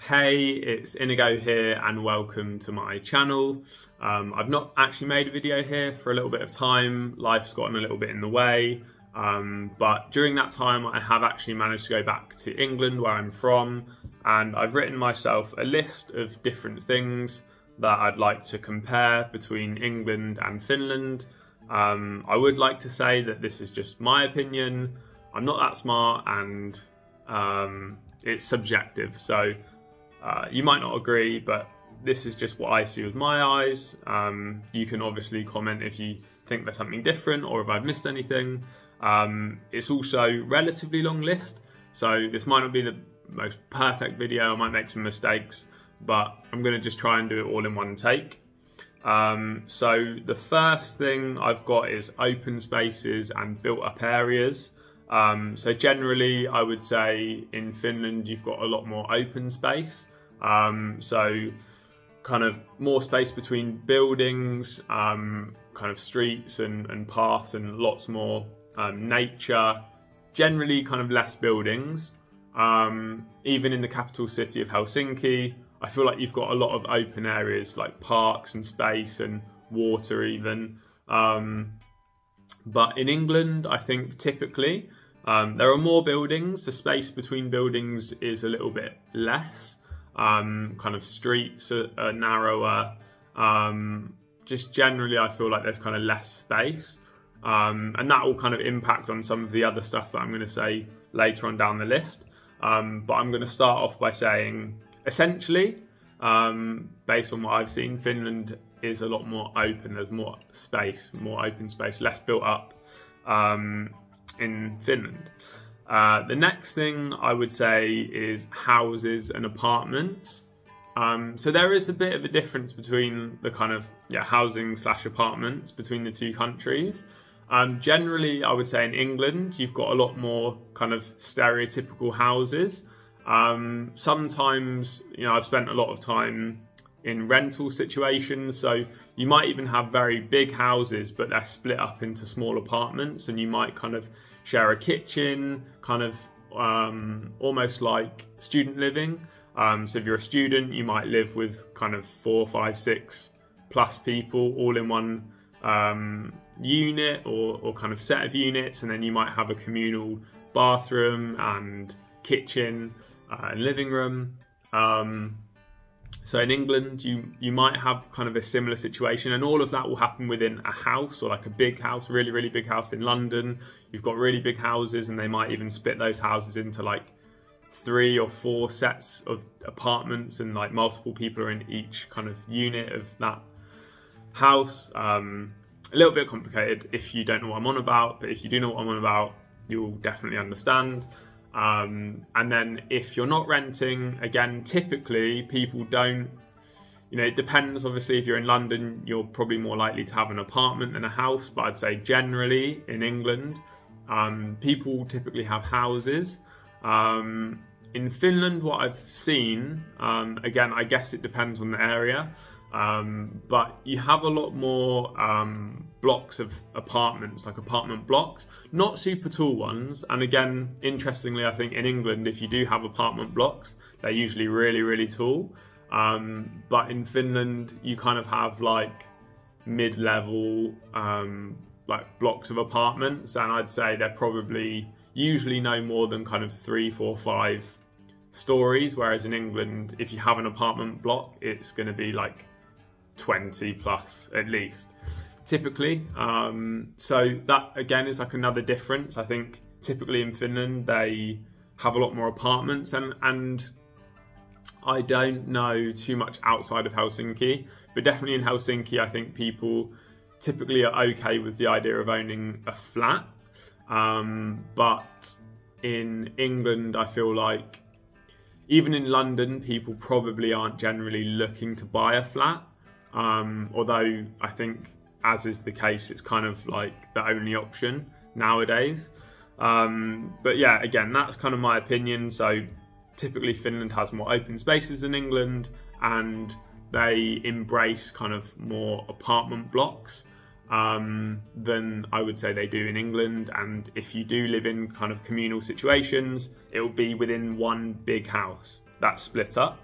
Hey, it's Inigo here and welcome to my channel. I've not actually made a video here for a little bit of time. Life's gotten a little bit in the way, but during that time I have actually managed to go back to England, where I'm from, and I've written myself a list of different things that I'd like to compare between England and Finland. I would like to say that this is just my opinion. I'm not that smart, and it's subjective, so you might not agree, but this is just what I see with my eyes. You can obviously comment if you think there's something different or if I've missed anything. It's also a relatively long list, so this might not be the most perfect video. I might make some mistakes, but I'm going to just try and do it all in one take. So the first thing I've got is open spaces and built up areas. So generally I would say in Finland you've got a lot more open space. So kind of more space between buildings, kind of streets and paths, and lots more nature. Generally kind of less buildings. Even in the capital city of Helsinki, I feel like you've got a lot of open areas like parks and space and water even. But in England, I think typically there are more buildings. The space between buildings is a little bit less. Kind of streets are narrower. Just generally, I feel like there's kind of less space. And that will kind of impact on some of the other stuff that I'm going to say later on down the list. But I'm going to start off by saying, essentially, based on what I've seen, Finland is a lot more open. There's more space, more open space, less built up in Finland. The next thing I would say is houses and apartments. So there is a bit of a difference between the kind of housing / apartments between the two countries. Generally, I would say in England, you've got a lot more kind of stereotypical houses. Sometimes, I've spent a lot of time in rental situations, so you might even have very big houses, but they're split up into small apartments, and you might kind of share a kitchen, kind of almost like student living. So if you're a student, you might live with kind of 4, 5, 6 plus people all in one unit or kind of set of units, and then you might have a communal bathroom and kitchen and living room. So in England, you might have kind of a similar situation, and all of that will happen within a house, or like a big house, really, really big house. In London, you've got really big houses, and they might even split those houses into like 3 or 4 sets of apartments, and like multiple people are in each kind of unit of that house. A little bit complicated if you don't know what I'm on about, but if you do know what I'm on about, you'll definitely understand. And then if you're not renting, again, typically people don't, it depends. Obviously, if you're in London, you're probably more likely to have an apartment than a house, but I'd say generally in England, people typically have houses. In Finland, what I've seen, again, I guess it depends on the area, but you have a lot more blocks of apartments, like apartment blocks, not super tall ones. And again, interestingly, I think in England, if you do have apartment blocks, they're usually really, really tall. But in Finland, you kind of have like mid-level like blocks of apartments, and I'd say they're probably usually no more than kind of 3, 4, 5 stories, whereas in England, if you have an apartment block, it's going to be like 20 plus at least, typically. So that again is like another difference. I think typically in Finland they have a lot more apartments, and I don't know too much outside of Helsinki, but definitely in Helsinki I think people typically are okay with the idea of owning a flat. But in England, I feel like even in London, people probably aren't generally looking to buy a flat. Although I think, as is the case, it's kind of like the only option nowadays. But yeah, again, that's kind of my opinion. So typically Finland has more open spaces than England, and they embrace kind of more apartment blocks than I would say they do in England. And if you do live in kind of communal situations, it will be within one big house that's split up.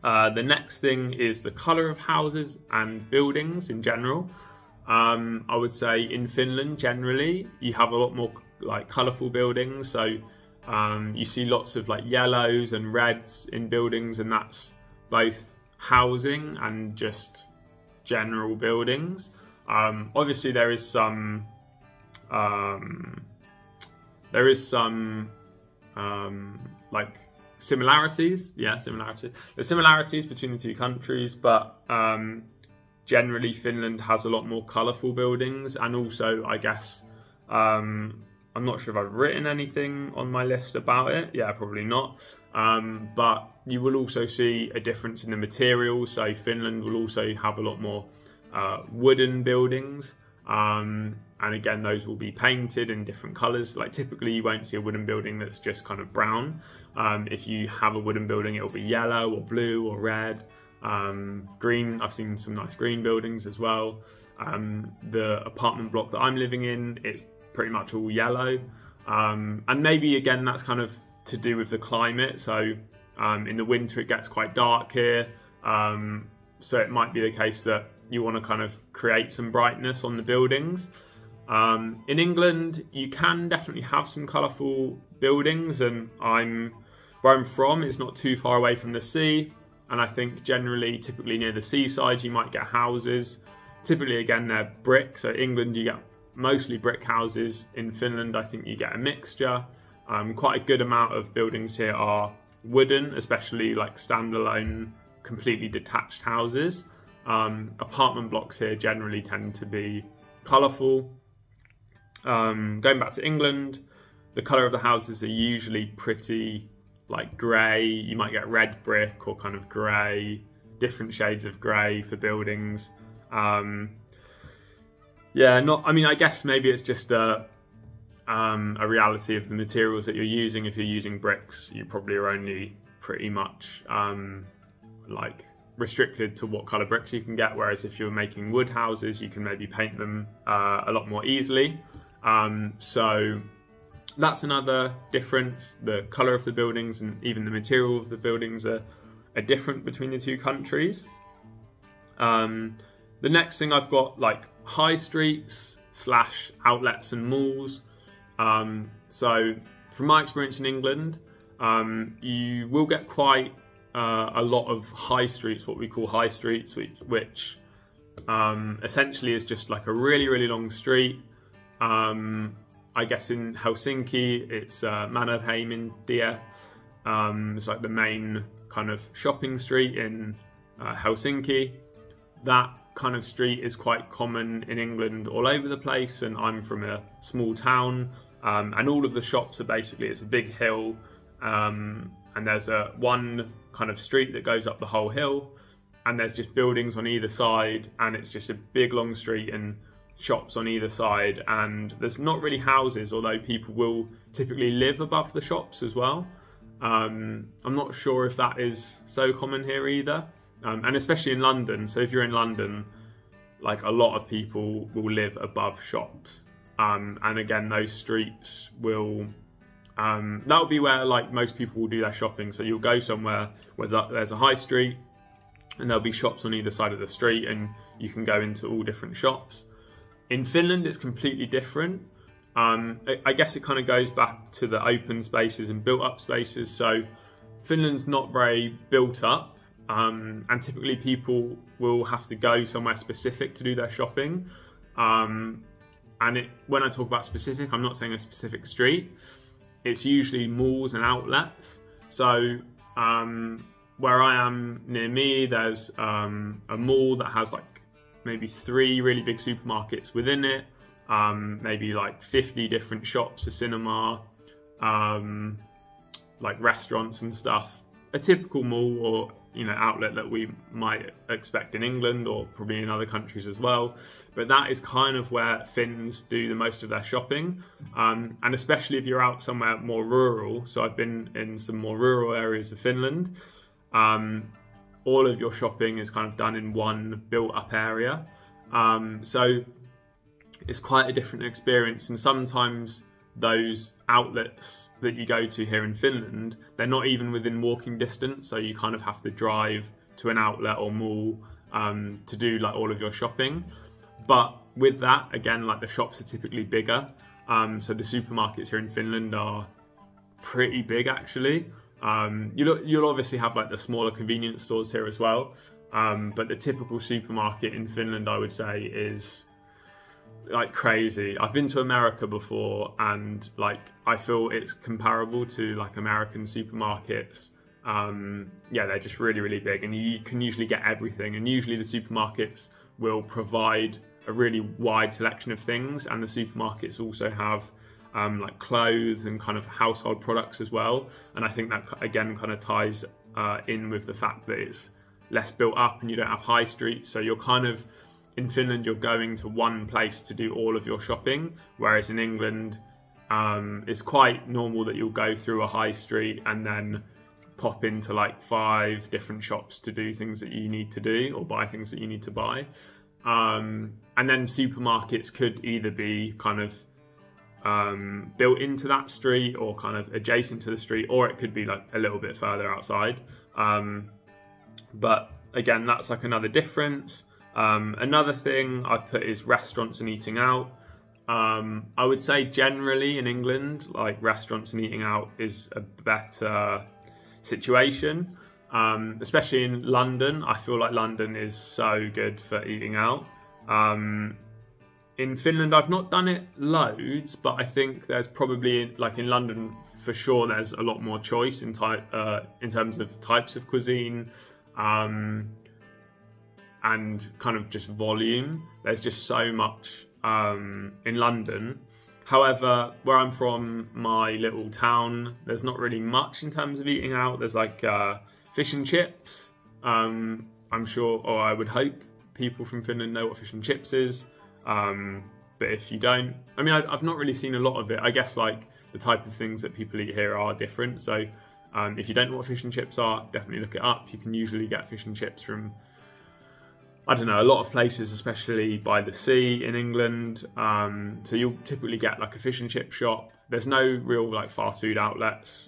The next thing is the colour of houses and buildings in general. I would say in Finland generally you have a lot more like colourful buildings, so you see lots of like yellows and reds in buildings, and that's both housing and just general buildings. Obviously there is some like similarities. There's similarities between the two countries, but generally Finland has a lot more colourful buildings, and also I guess I'm not sure if I've written anything on my list about it. Yeah, probably not. But you will also see a difference in the materials. So Finland will also have a lot more wooden buildings. And again, those will be painted in different colours. Like typically you won't see a wooden building that's just kind of brown. If you have a wooden building, it'll be yellow or blue or red. Green, I've seen some nice green buildings as well. The apartment block that I'm living in, it's pretty much all yellow. And maybe again, that's kind of to do with the climate. So in the winter it gets quite dark here. So it might be the case that you want to kind of create some brightness on the buildings. In England, you can definitely have some colourful buildings, and where I'm from, it's not too far away from the sea. And I think generally, typically near the seaside, you might get houses. Typically, again, they're brick. So England, you get mostly brick houses. In Finland, I think you get a mixture. Quite a good amount of buildings here are wooden, especially like standalone, completely detached houses. Apartment blocks here generally tend to be colourful. Going back to England, the colour of the houses are usually pretty like grey. You might get red brick or kind of grey, different shades of grey for buildings. I guess maybe it's just a reality of the materials that you're using. If you're using bricks, you probably are only pretty much like restricted to what colour bricks you can get, whereas if you're making wood houses, you can maybe paint them a lot more easily. So that's another difference. The colour of the buildings and even the material of the buildings are different between the two countries. The next thing I've got like high streets / outlets and malls. So from my experience in England, you will get quite a lot of high streets, what we call high streets, which essentially is just like a really, really long street. I guess in Helsinki, it's Mannerheimintie. It's like the main kind of shopping street in Helsinki. That kind of street is quite common in England all over the place, and I'm from a small town, and all of the shops are basically, it's a big hill, and there's one kind of street that goes up the whole hill, and there's just buildings on either side, and it's just a big long street and shops on either side, and there's not really houses, although people will typically live above the shops as well. I'm not sure if that is so common here either, and especially in London. So if you're in London, like a lot of people will live above shops, and again those streets will that'll be where like most people will do their shopping. So you'll go somewhere where there's a high street and there'll be shops on either side of the street, and you can go into all different shops. In Finland, it's completely different. I guess it kind of goes back to the open spaces and built up spaces. So Finland's not very built up, and typically people will have to go somewhere specific to do their shopping. When I talk about specific, I'm not saying a specific street. It's usually malls and outlets. So where I am near me, there's a mall that has like maybe 3 really big supermarkets within it, maybe like 50 different shops, a cinema, like restaurants and stuff. A typical mall or outlet that we might expect in England or probably in other countries as well. But that is kind of where Finns do the most of their shopping, and especially if you're out somewhere more rural. So I've been in some more rural areas of Finland. All of your shopping is kind of done in one built-up area. So it's quite a different experience, and sometimes those outlets that you go to here in Finland, they're not even within walking distance, so you kind of have to drive to an outlet or mall to do like all of your shopping. But with that, again, like the shops are typically bigger, so the supermarkets here in Finland are pretty big actually. You'll obviously have like the smaller convenience stores here as well, but the typical supermarket in Finland, I would say, is like crazy. I've been to America before, and like I feel it's comparable to like American supermarkets. Yeah, they're just really, really big, and you can usually get everything, and usually the supermarkets will provide a really wide selection of things, and the supermarkets also have like clothes and kind of household products as well. And I think that again kind of ties in with the fact that it's less built up and you don't have high streets, so you're kind of in Finland you're going to one place to do all of your shopping, whereas in England it's quite normal that you'll go through a high street and then pop into like 5 different shops to do things that you need to do or buy things that you need to buy. And then supermarkets could either be kind of built into that street or kind of adjacent to the street, or it could be like a little bit further outside. But again, that's like another difference. Another thing I've put is restaurants and eating out. I would say generally in England, like restaurants and eating out is a better situation, especially in London. I feel like London is so good for eating out. In Finland, I've not done it loads, but I think there's probably, like in London for sure, there's a lot more choice in terms of types of cuisine, and kind of just volume. There's just so much in London. However, where I'm from, my little town, there's not really much in terms of eating out. There's like fish and chips. I'm sure, or I would hope, people from Finland know what fish and chips is. But if you don't, I mean, I've not really seen a lot of it. I guess like the type of things that people eat here are different. So if you don't know what fish and chips are, definitely look it up. You can usually get fish and chips from, I don't know, a lot of places, especially by the sea in England. So you'll typically get like a fish and chip shop. There's no real like fast food outlets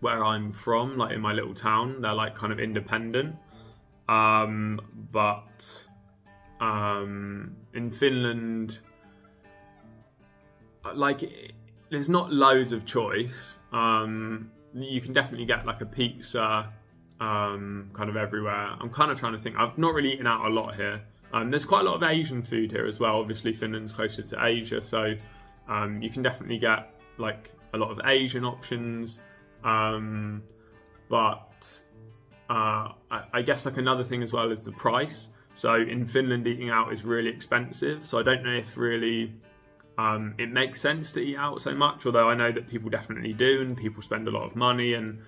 where I'm from, like in my little town. They're like kind of independent. But in Finland, like there's not loads of choice. You can definitely get like a pizza kind of everywhere. I'm kind of trying to think. I've not really eaten out a lot here. There's quite a lot of Asian food here as well. Obviously Finland's closer to Asia, so you can definitely get like a lot of Asian options. But I guess like another thing as well is the price. So in Finland, eating out is really expensive. So I don't know if really it makes sense to eat out so much, although I know that people definitely do and people spend a lot of money. And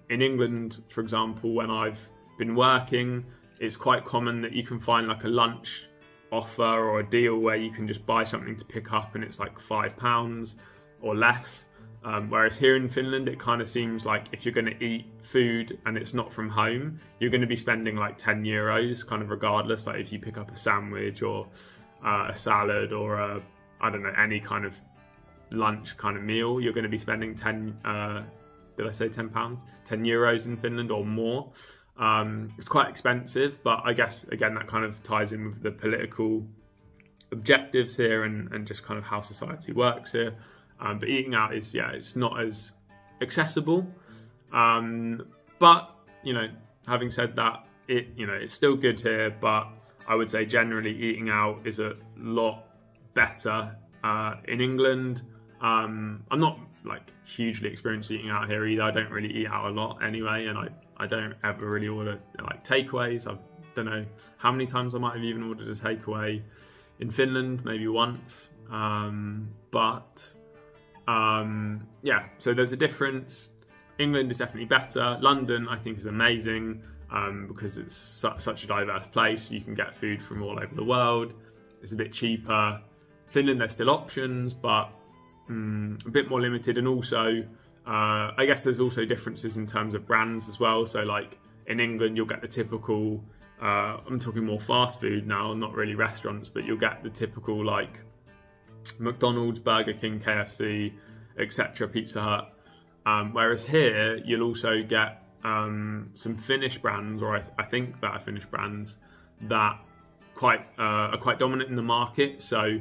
in England, for example, when I've been working, it's quite common that you can find like a lunch offer or a deal where you can just buy something to pick up and it's like £5 or less. Whereas here in Finland, it kind of seems like if you're going to eat food and it's not from home, you're going to be spending like €10 kind of regardless. Like if you pick up a sandwich or a salad or I don't know, any kind of lunch kind of meal, you're going to be spending did I say £10? €10 in Finland or more. It's quite expensive, but I guess, again, that kind of ties in with the political objectives here and just kind of how society works here. But eating out is, yeah, it's not as accessible. But, you know, having said that, it's still good here, but I would say generally eating out is a lot better in England. I'm not like hugely experienced eating out here either. I don't really eat out a lot anyway, and I don't ever really order like takeaways. I don't know how many times I might have even ordered a takeaway in Finland, maybe once. Yeah, so there's a difference. England is definitely better. London, I think, is amazing because it's such a diverse place. You can get food from all over the world. It's a bit cheaper. Finland, there's still options, but a bit more limited. And also, I guess there's also differences in terms of brands as well. So like in England, you'll get the typical, I'm talking more fast food now, not really restaurants, but you'll get the typical like McDonald's, Burger King, KFC, etc., Pizza Hut. Whereas here, you'll also get some Finnish brands, or I think that are Finnish brands, that are quite dominant in the market. So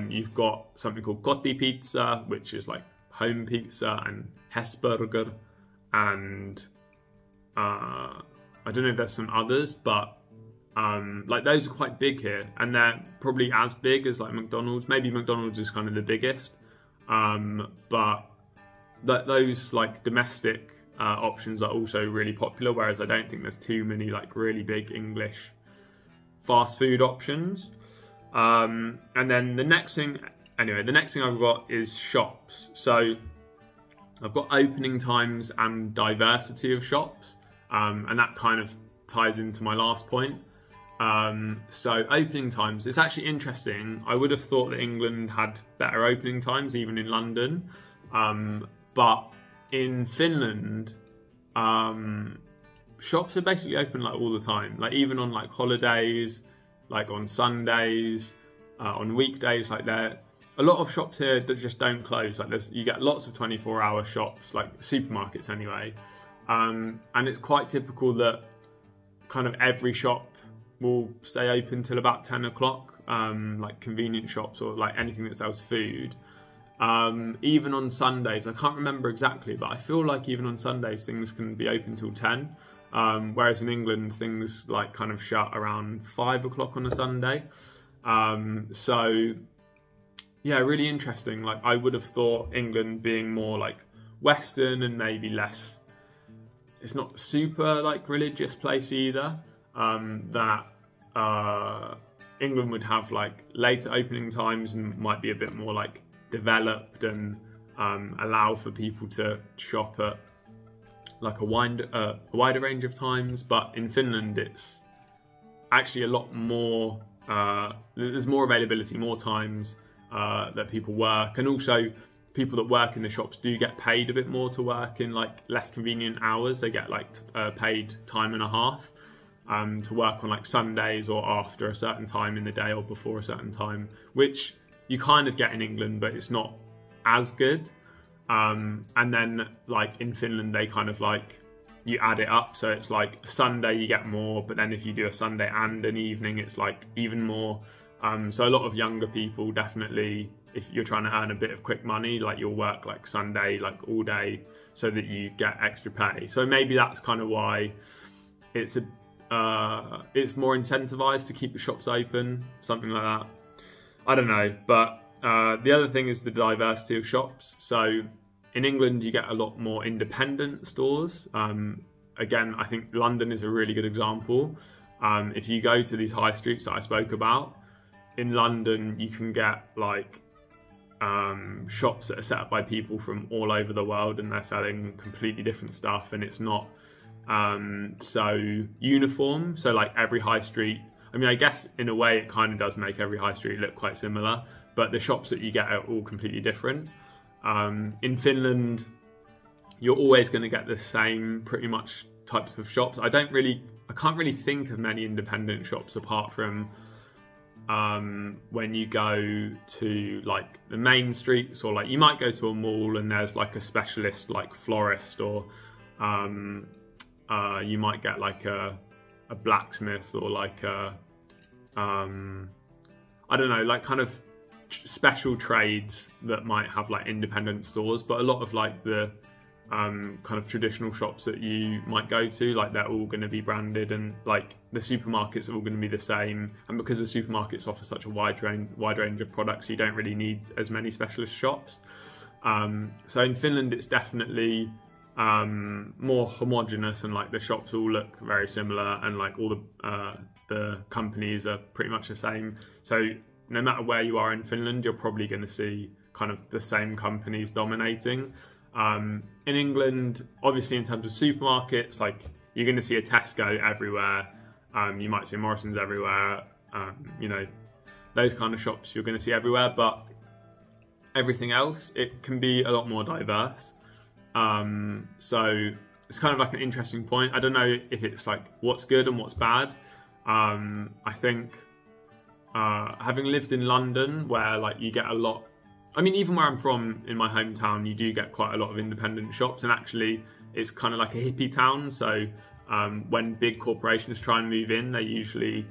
you've got something called kotipizza, which is like home pizza, and Hesburger, and I don't know if there's some others, but like those are quite big here, and they're probably as big as like McDonald's. Maybe McDonald's is kind of the biggest, but those like domestic options are also really popular, whereas I don't think there's too many like really big English fast food options. And then the next thing I've got is shops. So I've got opening times and diversity of shops, and that kind of ties into my last point. So opening times, it's actually interesting. I would have thought that England had better opening times, even in London, but in Finland, shops are basically open like all the time, like even on like holidays, like on Sundays, on weekdays. Like there, a lot of shops here that just don't close. Like you get lots of 24-hour shops, like supermarkets anyway, and it's quite typical that kind of every shop will stay open till about 10 o'clock, like convenience shops or like anything that sells food. Even on Sundays, I can't remember exactly, but I feel like even on Sundays things can be open till 10, whereas in England things like kind of shut around 5 o'clock on a Sunday. So yeah, really interesting. Like I would have thought England being more like Western and maybe less, it's not super like religious place either, that England would have like later opening times and might be a bit more like developed and allow for people to shop at like a wider range of times. But in Finland it's actually a lot more, there's more availability, more times that people work, and also people that work in the shops do get paid a bit more to work in like less convenient hours. They get like paid time and a half to work on like Sundays or after a certain time in the day or before a certain time, which you kind of get in England, but it's not as good. And then like in Finland, they kind of like, you add it up. So it's like Sunday you get more, but then if you do a Sunday and an evening, it's like even more. So a lot of younger people definitely, if you're trying to earn a bit of quick money, like you'll work like Sunday, like all day, so that you get extra pay. So maybe that's kind of why it's more incentivized to keep the shops open, something like that. I don't know, but the other thing is the diversity of shops. So in England, you get a lot more independent stores. Again, I think London is a really good example. If you go to these high streets that I spoke about, in London, you can get like shops that are set up by people from all over the world, and they're selling completely different stuff, and it's not so uniform. So like every high street, I mean, I guess in a way it kind of does make every high street look quite similar, but the shops that you get are all completely different. In Finland, you're always going to get the same pretty much types of shops. I can't really think of many independent shops apart from when you go to like the main streets, or like you might go to a mall and there's like a specialist like florist, or you might get like a blacksmith, or like a I don't know, like kind of special trades that might have like independent stores. But a lot of like the kind of traditional shops that you might go to, like they're all going to be branded, and like the supermarkets are all going to be the same. And because the supermarkets offer such a wide range of products, you don't really need as many specialist shops. So in Finland, it's definitely more homogenous, and like the shops all look very similar, and like all the companies are pretty much the same. So no matter where you are in Finland, you're probably going to see kind of the same companies dominating. In England, obviously in terms of supermarkets, like you're going to see a Tesco everywhere. You might see Morrison's everywhere. You know, those kind of shops you're going to see everywhere. But everything else, it can be a lot more diverse. So it's kind of like an interesting point. I don't know if it's like what's good and what's bad. I think having lived in London, where like you get a lot. I mean, even where I'm from, in my hometown, you do get quite a lot of independent shops, and actually, it's kind of like a hippie town. So when big corporations try and move in, they usually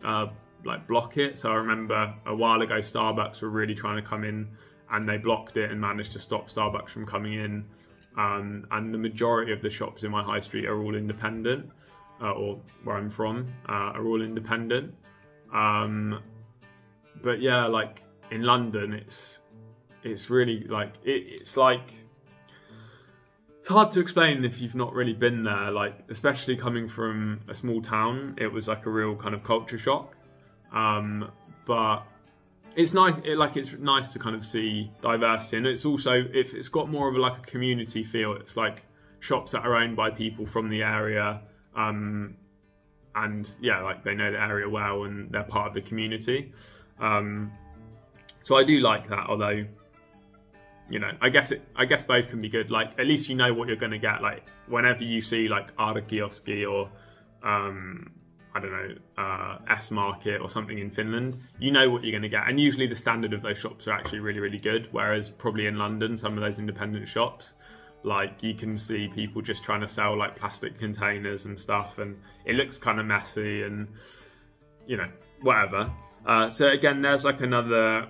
like block it. So I remember a while ago, Starbucks were really trying to come in, and they blocked it and managed to stop Starbucks from coming in. And the majority of the shops in my high street are all independent, or where I'm from, are all independent. But yeah, like in London, it's really like it's like it's hard to explain if you've not really been there. Like, especially coming from a small town, it was like a real kind of culture shock. But it's nice. It's nice to kind of see diversity, and it's also, if it's got more of like a community feel. It's like shops that are owned by people from the area, and yeah, like they know the area well and they're part of the community. So I do like that, although, you know, I guess both can be good. Like, at least you know what you're going to get. Like, whenever you see like Arkioski or I don't know, S Market or something in Finland, you know what you're going to get. And usually the standard of those shops are actually really, really good. Whereas probably in London, some of those independent shops, like you can see people just trying to sell like plastic containers and stuff, and it looks kind of messy and, you know, whatever. So again, there's like another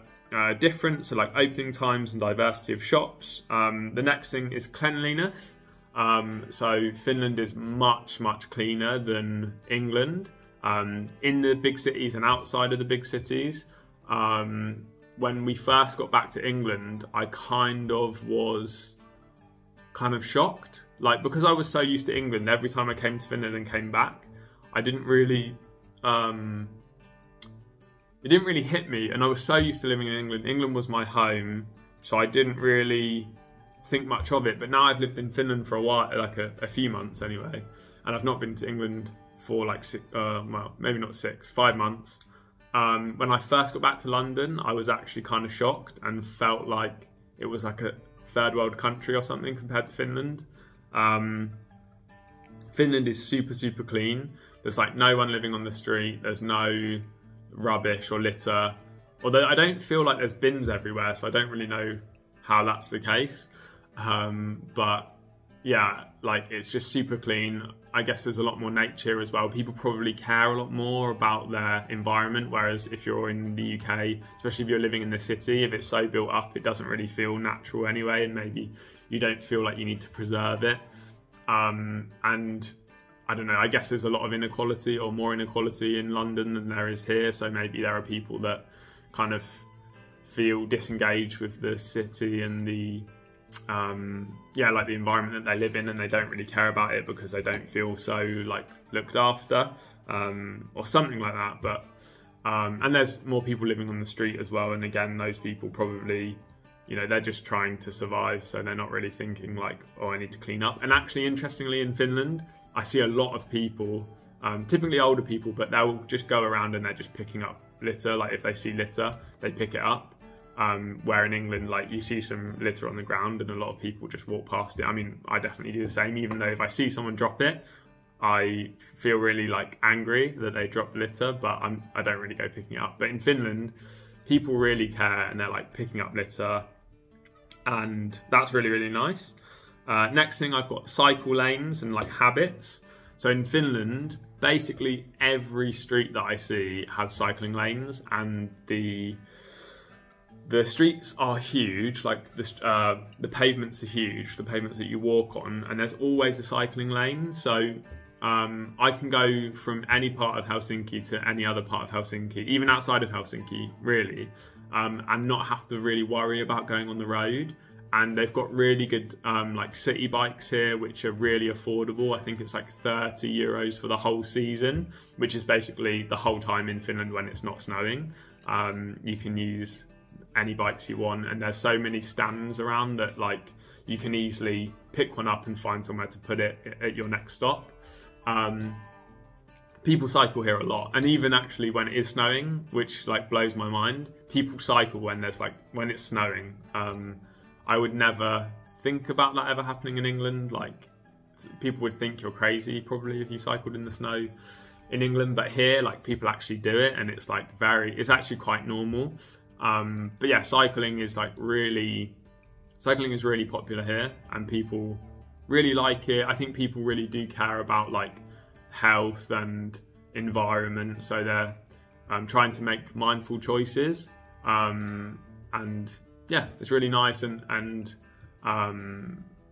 difference, so like opening times and diversity of shops. The next thing is cleanliness. So Finland is much, much cleaner than England. In the big cities and outside of the big cities. When we first got back to England, I was kind of shocked. Like, because I was so used to England, every time I came to Finland and came back, it didn't really hit me. And I was so used to living in England. England was my home, so I didn't really think much of it. But now I've lived in Finland for a while, like a few months anyway, and I've not been to England for like 5 months. When I first got back to London, I was actually kind of shocked and felt like it was like a third world country or something compared to Finland. Finland is super, super clean. There's like no one living on the street. There's no rubbish or litter. Although I don't feel like there's bins everywhere, so I don't really know how that's the case. But yeah, like it's just super clean. I guess there's a lot more nature as well. People probably care a lot more about their environment, whereas if you're in the UK, especially if you're living in the city, if it's so built up, it doesn't really feel natural anyway, and maybe you don't feel like you need to preserve it. And I don't know, I guess there's a lot of inequality, or more inequality in London than there is here, so maybe there are people that kind of feel disengaged with the city and the like the environment that they live in, and they don't really care about it because they don't feel so like looked after, or something like that. But and there's more people living on the street as well, and again, those people probably, you know, they're just trying to survive, so they're not really thinking like, oh, I need to clean up. And actually, interestingly, in Finland, I see a lot of people, typically older people, but they'll just go around and they're just picking up litter. Like if they see litter, they pick it up. Where in England, like you see some litter on the ground and a lot of people just walk past it. I mean, I definitely do the same, even though if I see someone drop it, I feel really like angry that they dropped litter, but I don't really go picking it up. But in Finland, people really care and they're like picking up litter, and that's really, really nice. Next thing, I've got cycle lanes and like habits. So in Finland, basically every street that I see has cycling lanes, and the streets are huge, like the pavements are huge, the pavements that you walk on, and there's always a cycling lane. So I can go from any part of Helsinki to any other part of Helsinki, even outside of Helsinki, really, and not have to really worry about going on the road. And they've got really good like city bikes here, which are really affordable. I think it's like 30 euros for the whole season, which is basically the whole time in Finland when it's not snowing. You can use any bikes you want, and there's so many stands around that like you can easily pick one up and find somewhere to put it at your next stop. People cycle here a lot, and even actually when it is snowing, which like blows my mind, people cycle when it's snowing. I would never think about that ever happening in England. Like, people would think you're crazy probably if you cycled in the snow in England, but here like people actually do it, and it's like it's actually quite normal. But yeah, cycling is really popular here, and people really like it. I think people really do care about like health and environment, so they're trying to make mindful choices. And yeah, it's really nice, and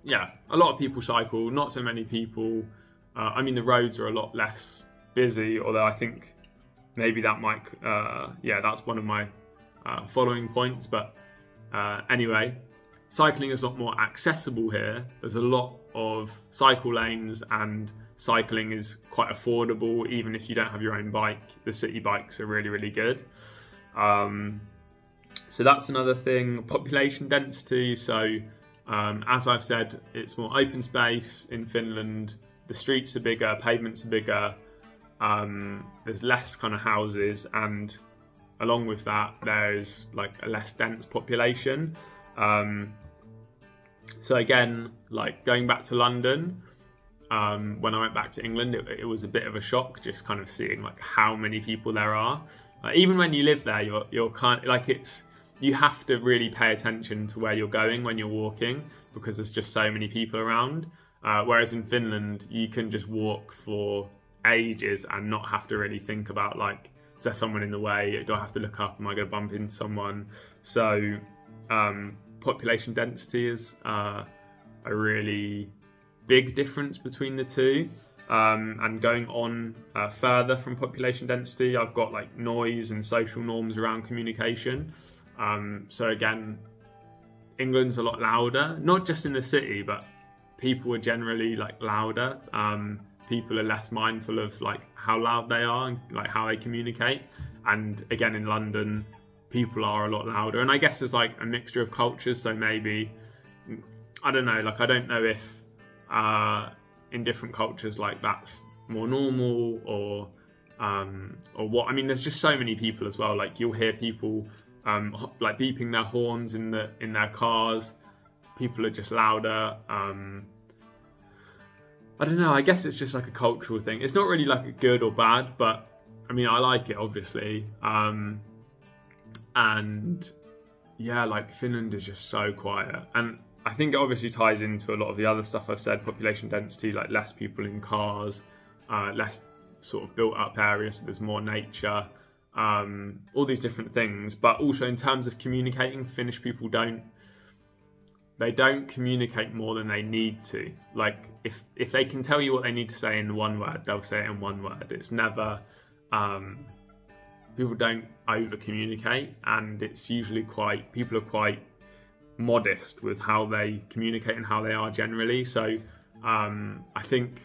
yeah, a lot of people cycle, not so many people. I mean, the roads are a lot less busy, although I think maybe that might, yeah, that's one of my following points. But anyway, cycling is a lot more accessible here. There's a lot of cycle lanes, and cycling is quite affordable, even if you don't have your own bike. The city bikes are really, really good. So that's another thing. Population density. So as I've said, it's more open space in Finland. The streets are bigger, pavements are bigger. There's less kind of houses, and along with that, there's like a less dense population. So again, like going back to London, when I went back to England, it was a bit of a shock just kind of seeing like how many people there are. Even when you live there, you're kind of like, you have to really pay attention to where you're going when you're walking, because there's just so many people around. Whereas in Finland, you can just walk for ages and not have to really think about like, is there someone in the way? Do I have to look up? Am I going to bump into someone? So population density is a really big difference between the two. And going on further from population density, I've got like noise and social norms around communication. So again, England's a lot louder, not just in the city, but people are generally like louder. People are less mindful of like how loud they are and like how they communicate. And again, in London, people are a lot louder. And I guess there's like a mixture of cultures. So maybe, I don't know, like I don't know if in different cultures like that's more normal or what. I mean, there's just so many people as well. Like you'll hear people like beeping their horns in their cars. People are just louder. I don't know, I guess it's just like a cultural thing. It's not really like a good or bad, but I mean, I like it obviously. And yeah, like Finland is just so quiet. And I think it obviously ties into a lot of the other stuff I've said, population density, like less people in cars, less sort of built up areas, so there's more nature, all these different things. But also in terms of communicating, Finnish people don't communicate more than they need to. Like if they can tell you what they need to say in one word, they'll say it in one word. It's never, people don't over communicate, and it's usually people are quite modest with how they communicate and how they are generally. So I think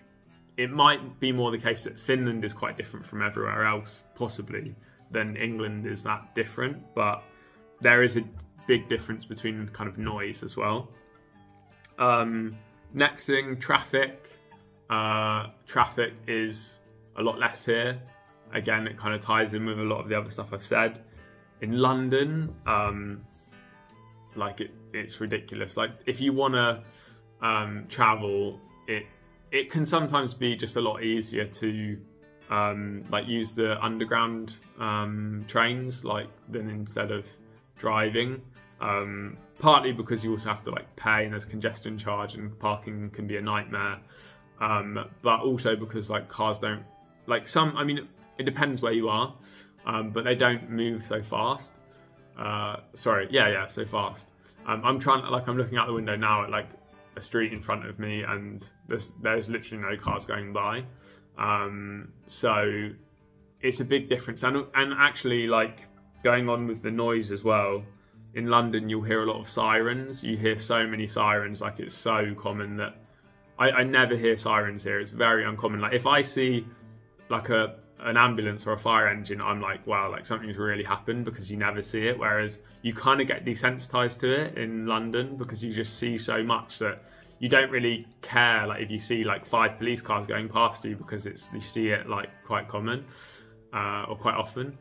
it might be more the case that Finland is quite different from everywhere else, possibly, than England is that different. But there is a big difference between kind of noise as well. Next thing, traffic. Traffic is a lot less here. Again, it kind of ties in with a lot of the other stuff I've said. In London, like it's ridiculous. Like if you want to travel, it can sometimes be just a lot easier to like use the underground trains than instead of driving. Partly because you also have to like pay, and there's congestion charge, and parking can be a nightmare. But also because like cars don't, like I mean, it depends where you are, but they don't move so fast. So fast. I'm looking out the window now at like a street in front of me, and there's literally no cars going by. So it's a big difference, and actually like going on with the noise as well. In London, you'll hear a lot of sirens. You hear so many sirens, like it's so common that I never hear sirens here. It's very uncommon. Like if I see like an ambulance or a fire engine, I'm like, wow, like something's really happened, because you never see it. Whereas you kind of get desensitized to it in London, because you just see so much that you don't really care like if you see like 5 police cars going past you, because you see it like quite common or quite often.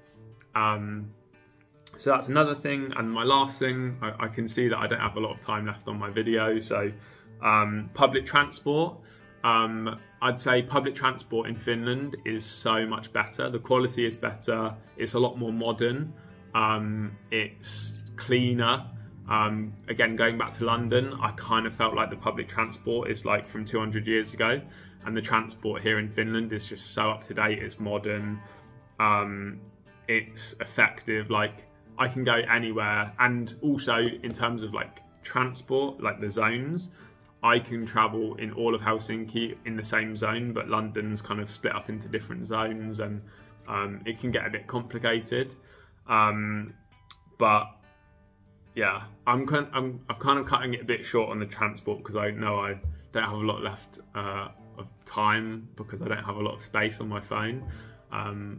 So that's another thing. And my last thing, I can see that I don't have a lot of time left on my video. So public transport. I'd say public transport in Finland is so much better. The quality is better. It's a lot more modern. It's cleaner. Again, going back to London, I kind of felt like the public transport is like from 200 years ago, and the transport here in Finland is just so up to date. It's modern. It's effective. Like, I can go anywhere, and also in terms of like transport, like the zones, I can travel in all of Helsinki in the same zone, but London's kind of split up into different zones, and it can get a bit complicated. But yeah, I'm kind of cutting it a bit short on the transport because I know I don't have a lot left of time because I don't have a lot of space on my phone.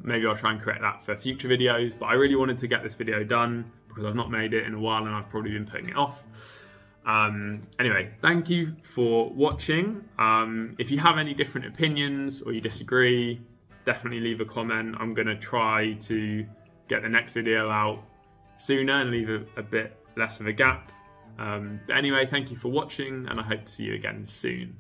Maybe I'll try and correct that for future videos, but I really wanted to get this video done because I've not made it in a while and I've probably been putting it off. Anyway, thank you for watching. If you have any different opinions or you disagree, definitely leave a comment. I'm going to try to get the next video out sooner and leave a bit less of a gap. But anyway, thank you for watching, and I hope to see you again soon.